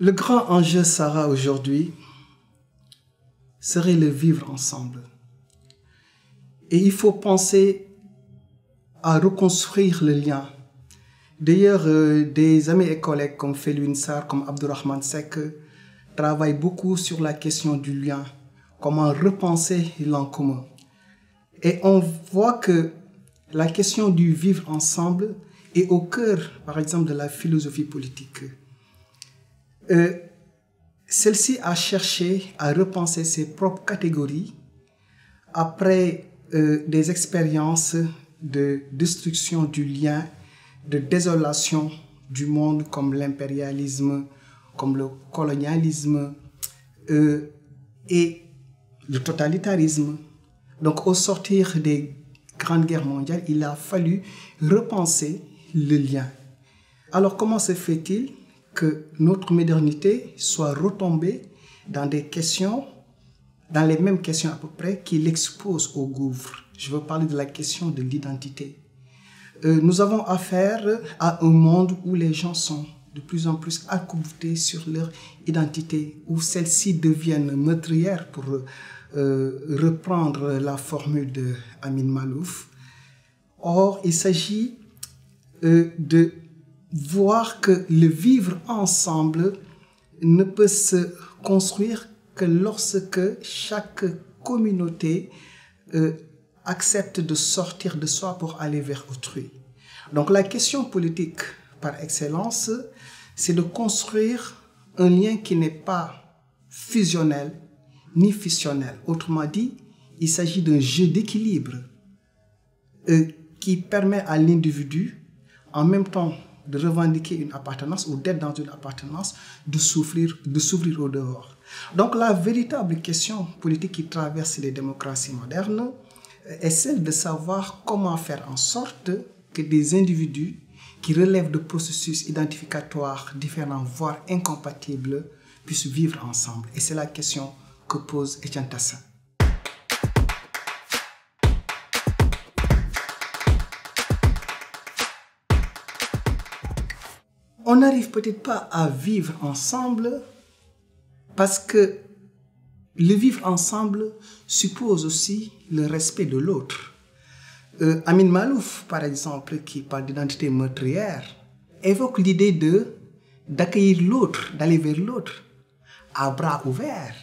Le grand enjeu, Sarah, aujourd'hui, serait le vivre ensemble. Et il faut penser à reconstruire le lien. D'ailleurs, des amis et collègues comme Felwine Sarr, comme Abdourahmane Seck, travaillent beaucoup sur la question du lien, comment repenser l'en commun. Et on voit que la question du vivre ensemble est au cœur, par exemple, de la philosophie politique. Celle-ci a cherché à repenser ses propres catégories après des expériences de destruction du lien, de désolation du monde comme l'impérialisme, comme le colonialisme et le totalitarisme. Donc au sortir des grandes guerres mondiales, il a fallu repenser le lien. Alors comment se fait-il que notre modernité soit retombée dans des questions, dans les mêmes questions à peu près, qui l'exposent au gouffre? Je veux parler de la question de l'identité. Nous avons affaire à un monde où les gens sont de plus en plus arc-boutés sur leur identité, où celles-ci deviennent meurtrières, pour reprendre la formule de Amin Malouf. Or, il s'agit de voir que le vivre ensemble ne peut se construire que lorsque chaque communauté accepte de sortir de soi pour aller vers autrui. Donc la question politique par excellence, c'est de construire un lien qui n'est pas fusionnel ni fissionnel. Autrement dit, il s'agit d'un jeu d'équilibre qui permet à l'individu, en même temps de revendiquer une appartenance ou d'être dans une appartenance, de s'ouvrir au dehors. Donc la véritable question politique qui traverse les démocraties modernes est celle de savoir comment faire en sorte que des individus qui relèvent de processus identificatoires différents, voire incompatibles, puissent vivre ensemble. Et c'est la question que pose Etienne Tassin. On n'arrive peut-être pas à vivre ensemble parce que le vivre ensemble suppose aussi le respect de l'autre. Amin Malouf, par exemple, qui parle d'identité meurtrière, évoque l'idée d'accueillir l'autre, d'aller vers l'autre, à bras ouverts,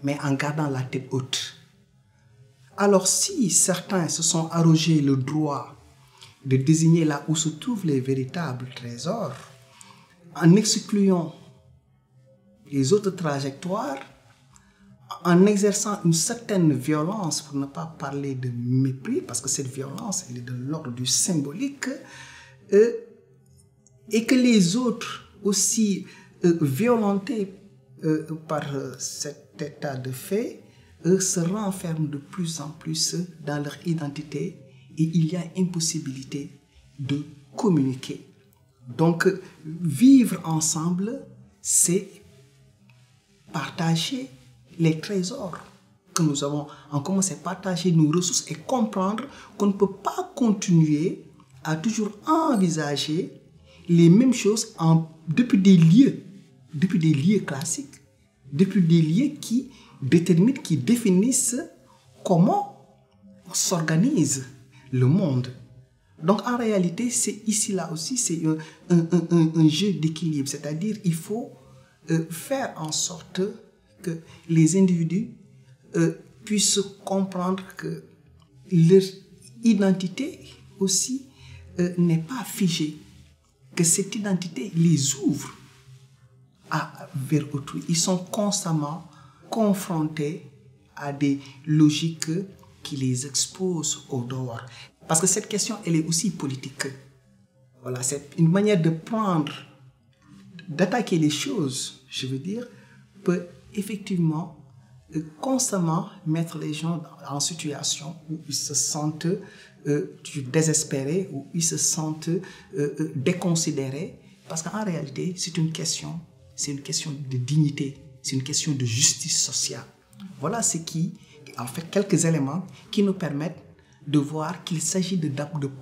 mais en gardant la tête haute. Alors si certains se sont arrogés le droit de désigner là où se trouvent les véritables trésors, en excluant les autres trajectoires, en exerçant une certaine violence, pour ne pas parler de mépris, parce que cette violence, elle est de l'ordre du symbolique, et que les autres, aussi violentés par cet état de fait, se renferment de plus en plus dans leur identité, et il y a impossibilité de communiquer. Donc, vivre ensemble, c'est partager les trésors que nous avons en commun, c'est partager nos ressources et comprendre qu'on ne peut pas continuer à toujours envisager les mêmes choses depuis des lieux classiques, depuis des lieux qui déterminent, qui définissent comment s'organise le monde. Donc en réalité, c'est ici là aussi, c'est un jeu d'équilibre, c'est-à-dire il faut faire en sorte que les individus puissent comprendre que leur identité aussi n'est pas figée, que cette identité les ouvre vers autrui. Ils sont constamment confrontés à des logiques qui les exposent au dehors. Parce que cette question, elle est aussi politique. Voilà, c'est une manière de prendre, d'attaquer les choses, je veux dire, peut effectivement constamment mettre les gens en situation où ils se sentent désespérés, où ils se sentent déconsidérés, parce qu'en réalité, c'est une question de dignité, c'est une question de justice sociale. Voilà ce qui, en fait, quelques éléments qui nous permettent de voir qu'il s'agit de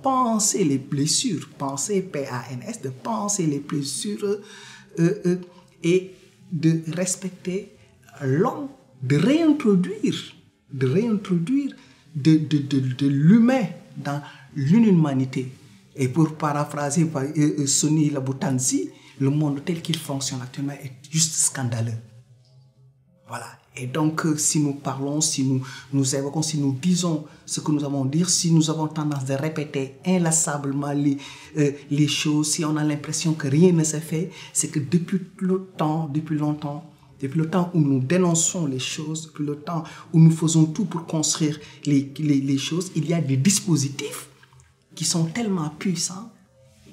penser les blessures, penser PANS, de penser les blessures et de respecter l'homme, de réintroduire de l'humain dans l'humanité. Et pour paraphraser par Sonny Laboutanzi, le monde tel qu'il fonctionne actuellement est juste scandaleux. Voilà. Et donc, si nous parlons, si nous évoquons, si nous disons ce que nous avons à dire, si nous avons tendance de répéter inlassablement les choses, si on a l'impression que rien ne s'est fait, c'est que depuis le temps où nous dénonçons les choses, depuis le temps où nous faisons tout pour construire les choses, il y a des dispositifs qui sont tellement puissants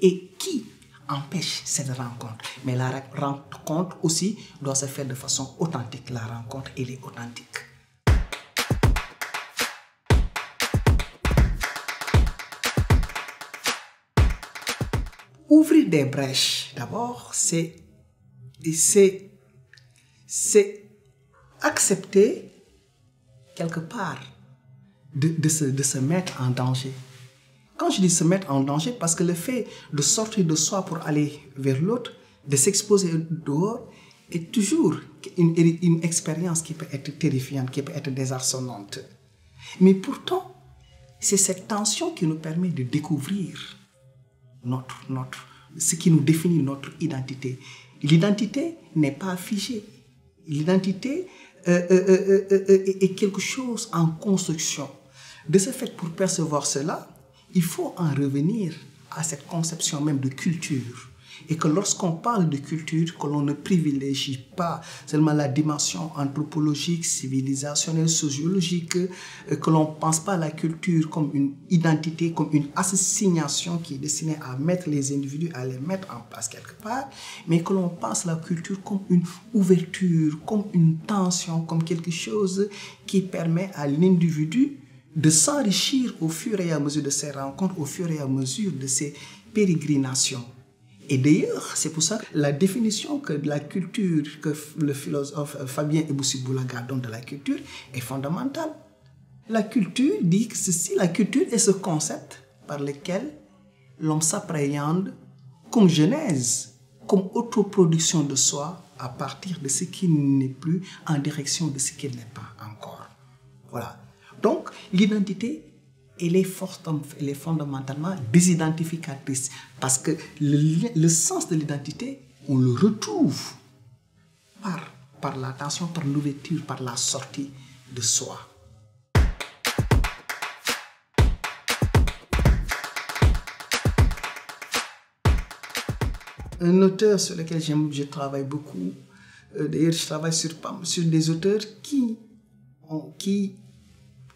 et qui empêchent cette rencontre. Mais la rencontre aussi doit se faire de façon authentique. La rencontre, elle est authentique. Ouvrir des brèches, d'abord, c'est accepter quelque part de se mettre en danger. Quand je dis se mettre en danger, parce que le fait de sortir de soi pour aller vers l'autre, de s'exposer dehors, est toujours une expérience qui peut être terrifiante, qui peut être désarçonnante. Mais pourtant, c'est cette tension qui nous permet de découvrir ce qui nous définit notre identité. L'identité n'est pas figée. L'identité est quelque chose en construction. De ce fait, pour percevoir cela, il faut en revenir à cette conception même de culture. Et que lorsqu'on parle de culture, que l'on ne privilégie pas seulement la dimension anthropologique, civilisationnelle, sociologique, que l'on ne pense pas à la culture comme une identité, comme une assignation qui est destinée à mettre les individus, à les mettre en place quelque part, mais que l'on pense à la culture comme une ouverture, comme une tension, comme quelque chose qui permet à l'individu de s'enrichir au fur et à mesure de ses rencontres, au fur et à mesure de ses pérégrinations. Et d'ailleurs, c'est pour ça que la définition que de la culture que le philosophe Fabien Ebousi-Boulaga donne de la culture est fondamentale. La culture dit que ceci, la culture est ce concept par lequel l'homme s'appréhende comme genèse, comme autoproduction de soi à partir de ce qui n'est plus en direction de ce qui n'est pas encore. Voilà. Donc, l'identité, elle est fondamentalement désidentificatrice parce que le sens de l'identité, on le retrouve par l'attention, par l'ouverture, par la sortie de soi. Un auteur sur lequel je travaille beaucoup, d'ailleurs je travaille sur des auteurs qui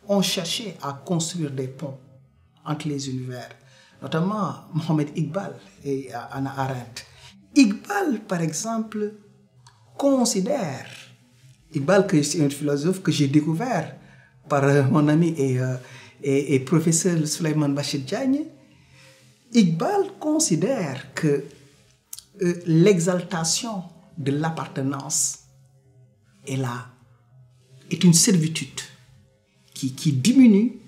ont cherché à construire des ponts entre les univers, notamment Mohamed Iqbal et Hannah Arendt. Iqbal, par exemple, considère, Iqbal, que c'est un philosophe que j'ai découvert par mon ami et professeur Souleymane Bachir Diagne, Iqbal considère que l'exaltation de l'appartenance est une servitude qui diminue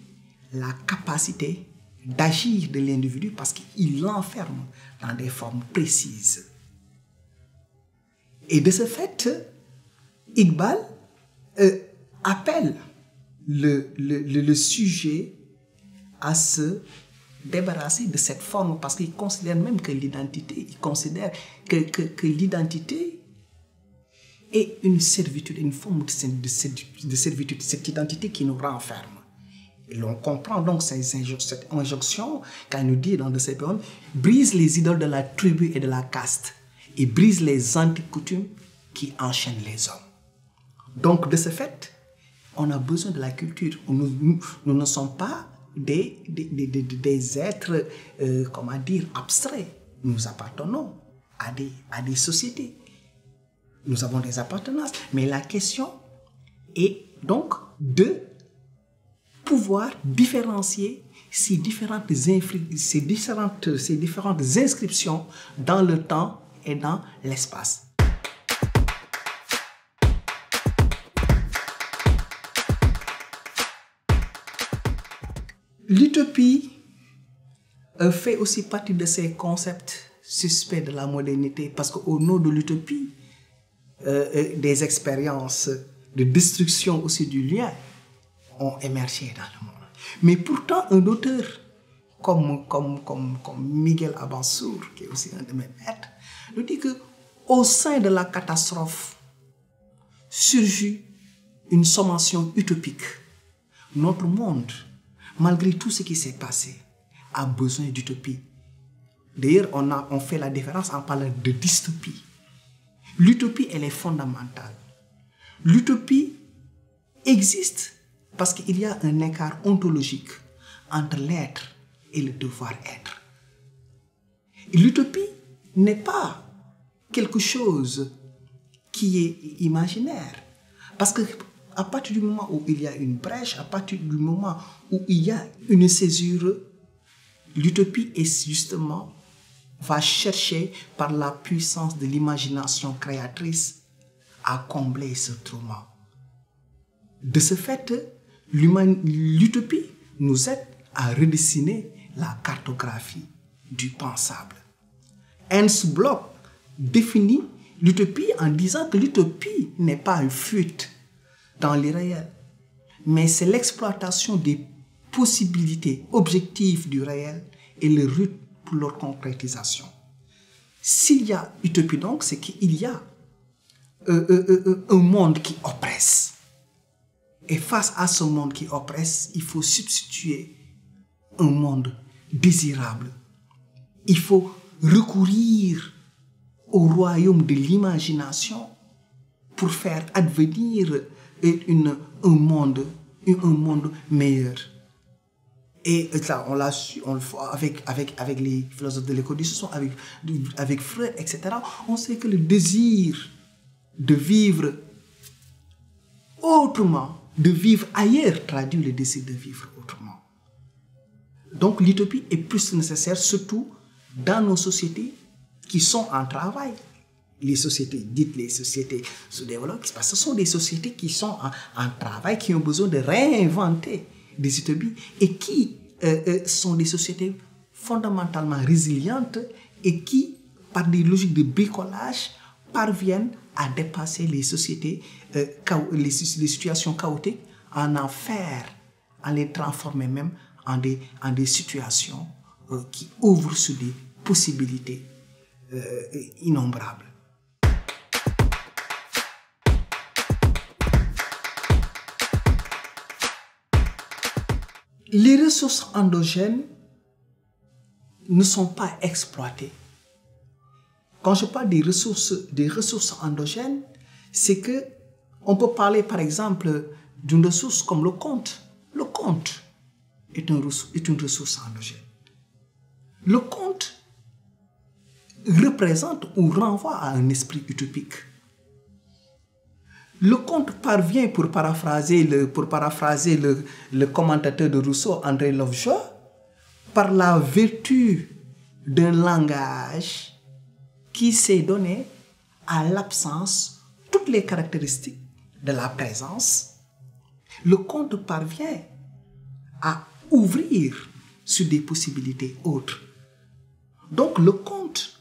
la capacité d'agir de l'individu parce qu'il l'enferme dans des formes précises. Et de ce fait, Iqbal appelle le sujet à se débarrasser de cette forme parce qu'il considère même que l'identité, il considère que l'identité est une servitude, une forme de servitude, cette identité qui nous renferme. Et l'on comprend donc cette injonction quand il nous dit dans de ces poèmes, brise les idoles de la tribu et de la caste et brise les antiques coutumes qui enchaînent les hommes. Donc de ce fait, on a besoin de la culture. Nous ne sommes pas des êtres, comment dire, abstraits. Nous appartenons à des sociétés. Nous avons des appartenances. Mais la question est donc de pouvoir différencier ces différentes inscriptions dans le temps et dans l'espace. L'utopie fait aussi partie de ces concepts suspects de la modernité parce qu'au nom de l'utopie, des expériences de destruction aussi du lien ont émergé dans le monde. Mais pourtant, un auteur comme Miguel Abansour, qui est aussi un de mes maîtres, nous dit qu'au sein de la catastrophe surgit une sommation utopique. Notre monde, malgré tout ce qui s'est passé, a besoin d'utopie. D'ailleurs, on fait la différence en parlant de dystopie. L'utopie, elle est fondamentale. L'utopie existe parce qu'il y a un écart ontologique entre l'être et le devoir-être. L'utopie n'est pas quelque chose qui est imaginaire. Parce qu'à partir du moment où il y a une brèche, à partir du moment où il y a une césure, l'utopie est justement va chercher par la puissance de l'imagination créatrice à combler ce trauma. De ce fait, l'utopie nous aide à redessiner la cartographie du pensable. Ernst Bloch définit l'utopie en disant que l'utopie n'est pas une fuite dans l'irréel, mais c'est l'exploitation des possibilités objectives du réel et le rythme pour leur concrétisation. S'il y a utopie donc, c'est qu'il y a un monde qui oppresse. Et face à ce monde qui oppresse, il faut substituer un monde désirable. Il faut recourir au royaume de l'imagination pour faire advenir un monde meilleur. Et ça, on l'a su, on le fait avec les philosophes de l'école du son, avec Freud, etc. On sait que le désir de vivre autrement, de vivre ailleurs, traduit le désir de vivre autrement. Donc l'utopie est plus nécessaire, surtout dans nos sociétés qui sont en travail. Les sociétés, dites les sociétés sous-développées, parce que ce sont des sociétés qui sont en travail, qui ont besoin de réinventer des utopies et qui sont des sociétés fondamentalement résilientes et qui, par des logiques de bricolage, parviennent à dépasser les sociétés, les situations chaotiques, en les transformer même en des situations qui ouvrent sur des possibilités innombrables. Les ressources endogènes ne sont pas exploitées. Quand je parle des ressources endogènes, c'est que on peut parler par exemple d'une ressource comme le conte. Le conte est une ressource endogène. Le conte représente ou renvoie à un esprit utopique. Le conte parvient, pour paraphraser le commentateur de Rousseau, André Lovejoy, par la vertu d'un langage qui s'est donné à l'absence toutes les caractéristiques de la présence. Le conte parvient à ouvrir sur des possibilités autres. Donc le conte,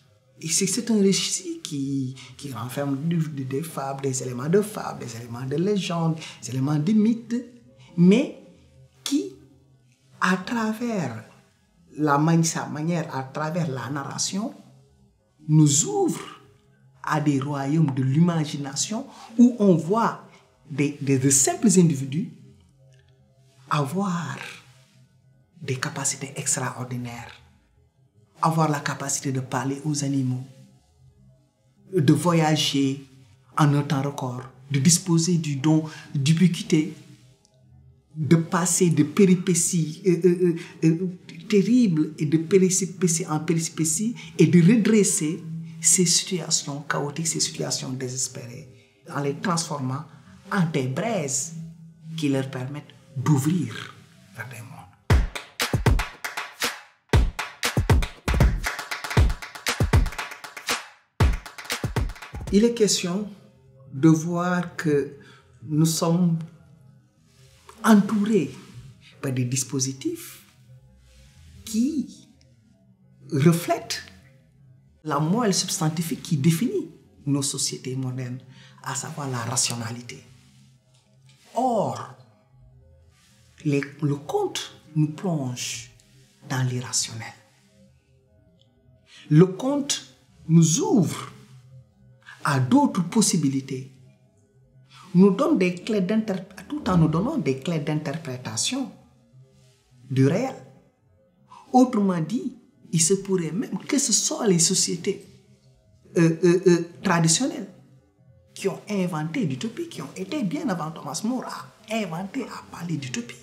c'est un récit qui renferme des fables, des éléments de fables, des éléments de légende, des éléments de mythes, mais qui, à travers sa manière, à travers la narration, nous ouvre à des royaumes de l'imagination où on voit de simples individus avoir des capacités extraordinaires, avoir la capacité de parler aux animaux, de voyager en un temps record, de disposer du don d'ubiquité, de passer de péripéties terribles et de péripéties en péripéties et de redresser ces situations chaotiques, ces situations désespérées, en les transformant en des braises qui leur permettent d'ouvrir vers des mondes. Il est question de voir que nous sommes entourés par des dispositifs qui reflètent la moelle substantifique qui définit nos sociétés modernes, à savoir la rationalité. Or, le conte nous plonge dans l'irrationnel. Le conte nous ouvre à d'autres possibilités, nous donne des clés tout en nous donnant des clés d'interprétation du réel. Autrement dit, il se pourrait même que ce soit les sociétés traditionnelles qui ont inventé l'utopie, qui ont été bien avant Thomas More à inventer, à parler d'utopie.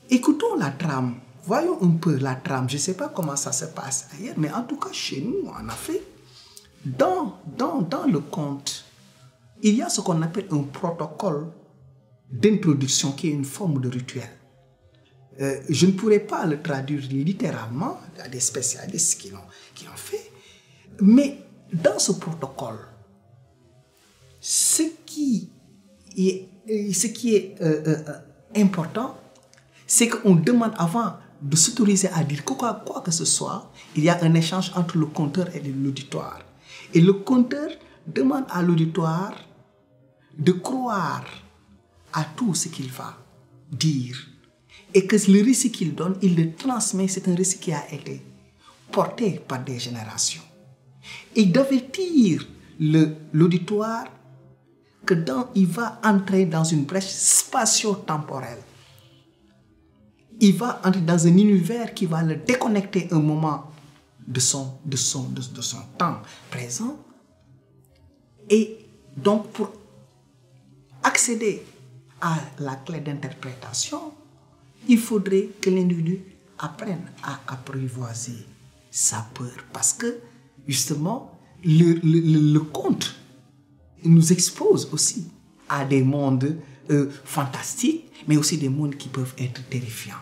Écoutons la trame, voyons un peu la trame. Je ne sais pas comment ça se passe ailleurs, mais en tout cas chez nous, en Afrique, dans le conte, il y a ce qu'on appelle un protocole d'introduction qui est une forme de rituel. Je ne pourrais pas le traduire littéralement, il y a des spécialistes qui l'ont fait, mais dans ce protocole, ce qui est important, c'est qu'on demande avant de s'autoriser à dire quoi que ce soit, il y a un échange entre le conteur et l'auditoire. Et le conteur demande à l'auditoire de croire à tout ce qu'il va dire. Et que le récit qu'il donne, il le transmet, c'est un récit qui a été porté par des générations. Et d'avertir l'auditoire il va entrer dans une brèche spatio-temporelle. Il va entrer dans un univers qui va le déconnecter un moment de son temps présent. Et donc, pour accéder à la clé d'interprétation, il faudrait que l'individu apprenne à apprivoiser sa peur. Parce que, justement, le conte nous expose aussi à des mondes fantastiques, mais aussi des mondes qui peuvent être terrifiants.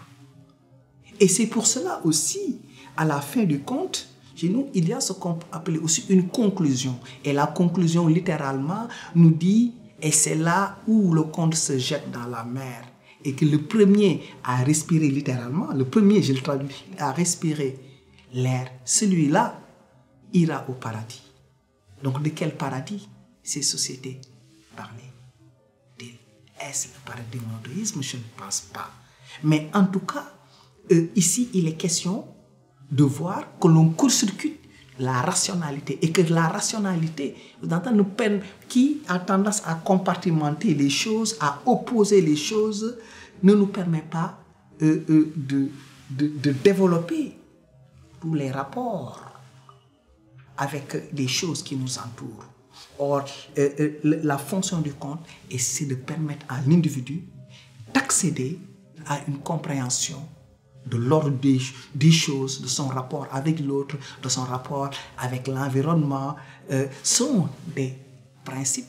Et c'est pour cela aussi, à la fin du conte, chez nous, il y a ce qu'on peut appeler aussi une conclusion. Et la conclusion, littéralement, nous dit, et c'est là où le conte se jette dans la mer. Et que le premier à respirer littéralement, le premier, je le traduis, à respirer l'air, celui-là ira au paradis. Donc de quel paradis ces sociétés parlaient-elles? Est-ce le paradis monothéisme? Je ne pense pas. Mais en tout cas, ici, il est question de voir que l'on court-circuite la rationalité et que la rationalité, vous entendez, qui a tendance à compartimenter les choses, à opposer les choses, ne nous permet pas de développer tous les rapports avec les choses qui nous entourent. Or, la fonction du conte, c'est de permettre à l'individu d'accéder à une compréhension de l'ordre des choses, de son rapport avec l'autre, de son rapport avec l'environnement, sont des principes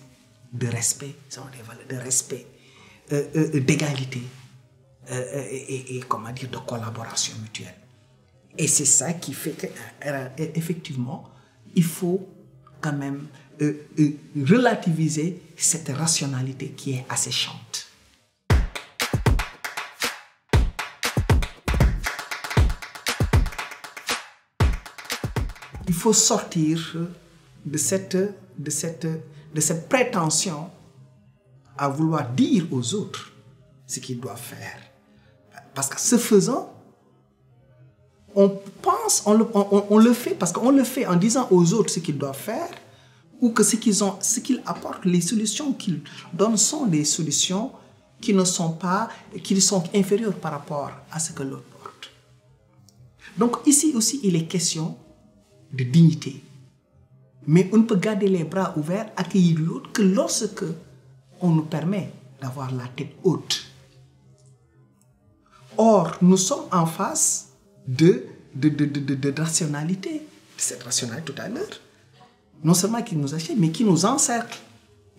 de respect, sont des valeurs de respect, d'égalité et comment dire, de collaboration mutuelle. Et c'est ça qui fait qu'effectivement, il faut quand même relativiser cette rationalité qui est asséchante. Il faut sortir de cette prétention à vouloir dire aux autres ce qu'ils doivent faire. Parce que ce faisant, on le fait parce qu'on le fait en disant aux autres ce qu'ils doivent faire, ou que ce qu'ils apportent, les solutions qu'ils donnent sont des solutions qui sont inférieures par rapport à ce que l'autre porte. Donc ici aussi, il est question de dignité. Mais on ne peut garder les bras ouverts, accueillir l'autre que lorsque on nous permet d'avoir la tête haute. Or, nous sommes en face de rationalité, de cette rationalité tout à l'heure, non seulement qui nous achète, mais qui nous encercle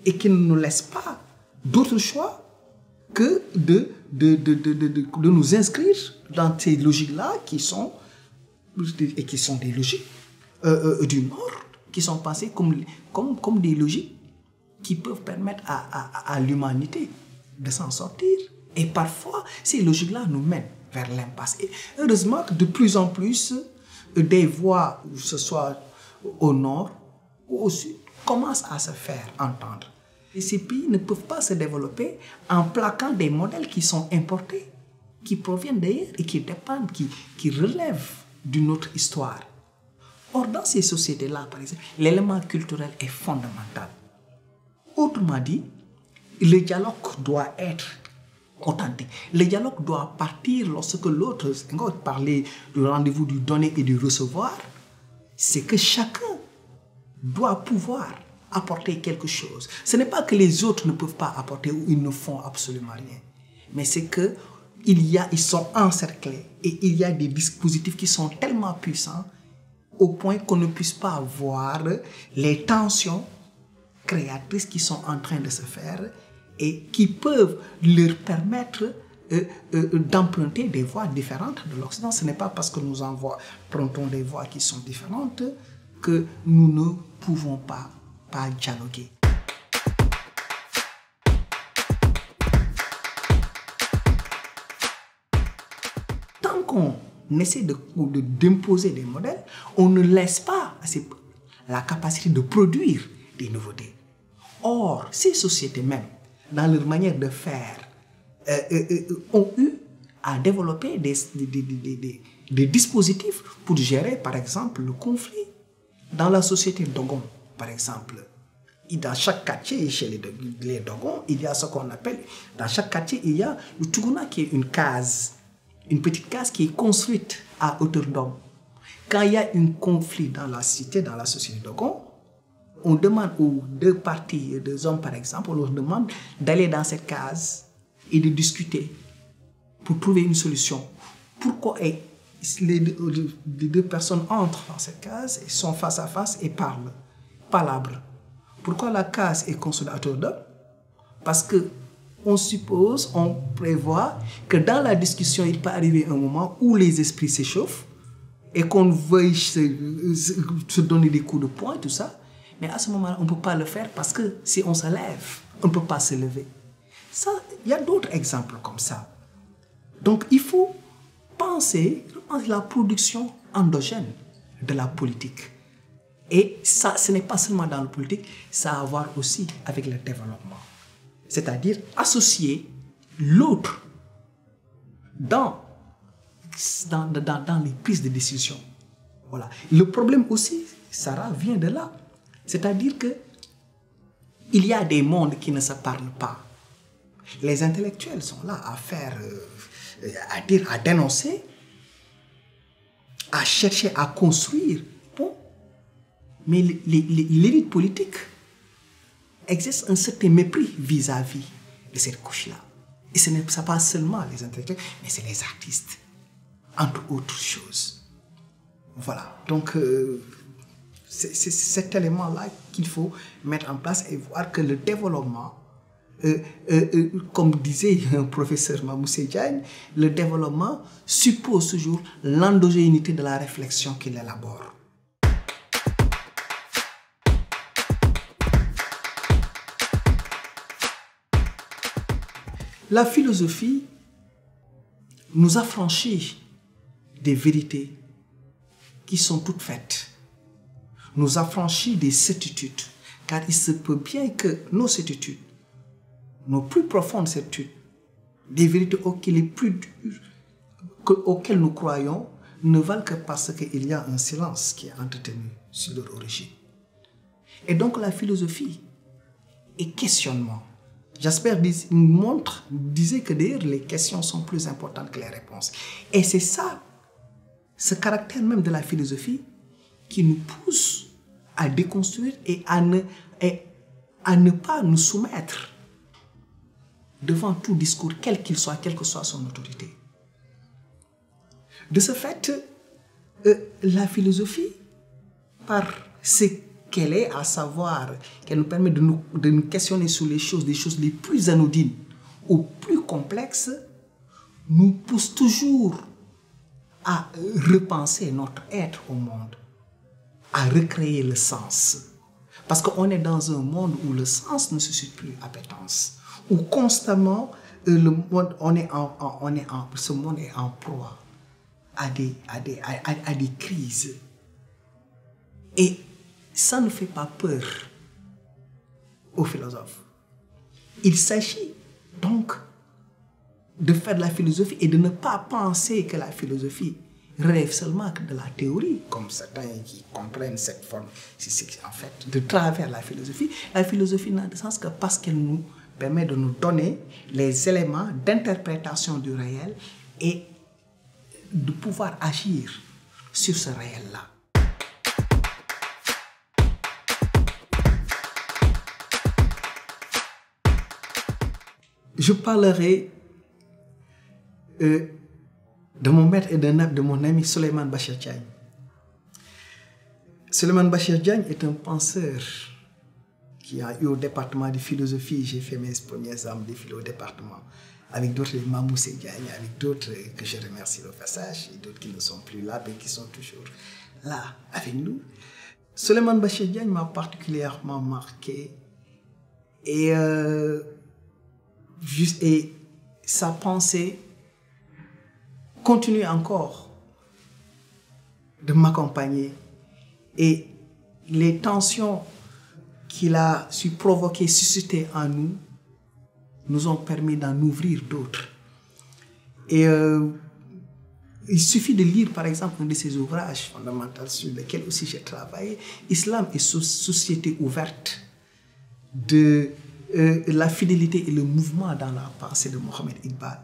et qui ne nous laisse pas d'autre choix que de nous inscrire dans ces logiques-là qui sont des logiques du Nord, qui sont pensées comme des logiques qui peuvent permettre à l'humanité de s'en sortir. Et parfois, ces logiques-là nous mènent vers l'impasse. Et heureusement que de plus en plus, des voies, que ce soit au Nord ou au Sud, commencent à se faire entendre. Et ces pays ne peuvent pas se développer en plaquant des modèles qui sont importés, qui proviennent d'ailleurs et qui dépendent, qui relèvent d'une autre histoire. Or, dans ces sociétés-là, par exemple, l'élément culturel est fondamental. Autrement dit, le dialogue doit être authentique. Le dialogue doit partir lorsque l'autre, quand on parlait du rendez-vous du donner et du recevoir, c'est que chacun doit pouvoir apporter quelque chose. Ce n'est pas que les autres ne peuvent pas apporter ou ils ne font absolument rien, mais c'est que ils sont encerclés et il y a des dispositifs qui sont tellement puissants au point qu'on ne puisse pas voir les tensions créatrices qui sont en train de se faire et qui peuvent leur permettre d'emprunter des voies différentes de l'Occident. Ce n'est pas parce que nous empruntons des voies qui sont différentes que nous ne pouvons pas dialoguer. Tant qu'on essaie d'imposer des modèles, on ne laisse pas la capacité de produire des nouveautés. Or, ces sociétés même, dans leur manière de faire, ont eu à développer des dispositifs pour gérer, par exemple, le conflit. Dans la société Dogon, par exemple, dans chaque quartier, chez les Dogons, il y a ce qu'on appelle, dans chaque quartier, il y a le Tuguna qui est une case, une petite case qui est construite à hauteur d'homme. Quand il y a un conflit dans la cité, dans la société Dogon, on demande aux deux parties, deux hommes par exemple, on leur demande d'aller dans cette case et de discuter pour trouver une solution. Pourquoi les deux personnes entrent dans cette case et sont face à face et parlent, palabrent. Pourquoi la case est construite à hauteur d'homme? Parce que on prévoit que dans la discussion, il peut arriver un moment où les esprits s'échauffent et qu'on veuille se donner des coups de poing, tout ça. Mais à ce moment-là, on ne peut pas le faire parce que si on se lève, on ne peut pas se lever. Ça, il y a d'autres exemples comme ça. Donc, il faut penser à la production endogène de la politique. Et ça, ce n'est pas seulement dans la politique, ça a à voir aussi avec le développement. C'est-à-dire associer l'autre dans les prises de décision. Voilà. Le problème aussi, Sarah, vient de là. C'est-à-dire que il y a des mondes qui ne se parlent pas. Les intellectuels sont là à faire, à dénoncer, à chercher à construire. Bon. Mais l'élite politique exerce un certain mépris vis-à-vis de cette couche-là. Et ce n'est pas seulement les intellectuels, mais c'est les artistes, entre autres choses. Voilà. Donc, c'est cet élément-là qu'il faut mettre en place et voir que le développement, comme disait un professeur Mamoussé Diagne, le développement suppose toujours l'endogénéité de la réflexion qu'il élabore. La philosophie nous affranchit des vérités qui sont toutes faites, nous affranchit des certitudes, car il se peut bien que nos certitudes, nos plus profondes certitudes, des vérités auxquelles nous croyons, ne valent que parce qu'il y a un silence qui est entretenu sur leur origine. Et donc la philosophie est questionnement. Jasper disait que d'ailleurs les questions sont plus importantes que les réponses. Et c'est ça, ce caractère même de la philosophie qui nous pousse à déconstruire et à ne pas nous soumettre devant tout discours, quel qu'il soit, quelle que soit son autorité. De ce fait, la philosophie, par ce qu'elle est, à savoir qu'elle nous permet de nous questionner sur les choses, des choses les plus anodines ou plus complexes, nous pousse toujours à repenser notre être au monde, à recréer le sens. Parce qu'on est dans un monde où le sens ne suscite plus appétence, où constamment ce monde est en proie à des crises. Et ça ne fait pas peur aux philosophes. Il s'agit donc de faire de la philosophie et de ne pas penser que la philosophie relève seulement de la théorie, comme certains qui comprennent cette forme. En fait, de travers la philosophie n'a de sens que parce qu'elle nous permet de nous donner les éléments d'interprétation du réel et de pouvoir agir sur ce réel-là. Je parlerai de mon maître et de mon ami Souleymane Bachir Diagne. Souleymane Bachir Diagne est un penseur qui a eu au département de philosophie. J'ai fait mes premiers armes de philo au département, avec d'autres, Mamoussé Diagne, avec d'autres que je remercie au passage, et d'autres qui ne sont plus là, mais qui sont toujours là avec nous. Souleymane Bachir Diagne m'a particulièrement marqué et sa pensée continue encore de m'accompagner et les tensions qu'il a su provoquer, susciter en nous, nous ont permis d'en ouvrir d'autres. Et il suffit de lire par exemple un de ses ouvrages fondamentaux sur lesquels aussi j'ai travaillé, Islam et société ouverte, de la fidélité et le mouvement dans la pensée de Mohamed Iqbal,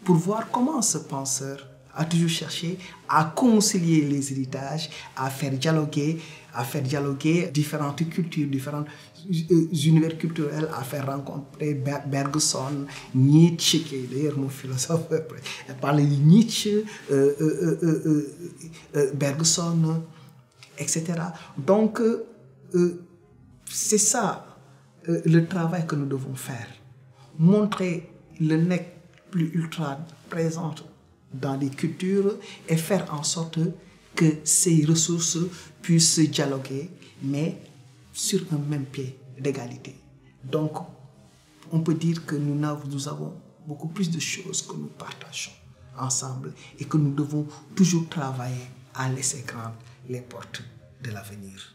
pour voir comment ce penseur a toujours cherché à concilier les héritages, à faire dialoguer différentes cultures, différents univers culturels, à faire rencontrer Bergson, Nietzsche, qui est d'ailleurs mon philosophe, parler de Nietzsche, Bergson, etc. Donc, c'est ça le travail que nous devons faire. Montrer le nec plus ultra présent dans les cultures et faire en sorte que ces ressources puissent dialoguer, mais sur un même pied d'égalité. Donc, on peut dire que nous avons beaucoup plus de choses que nous partageons ensemble et que nous devons toujours travailler à laisser grandes les portes de l'avenir.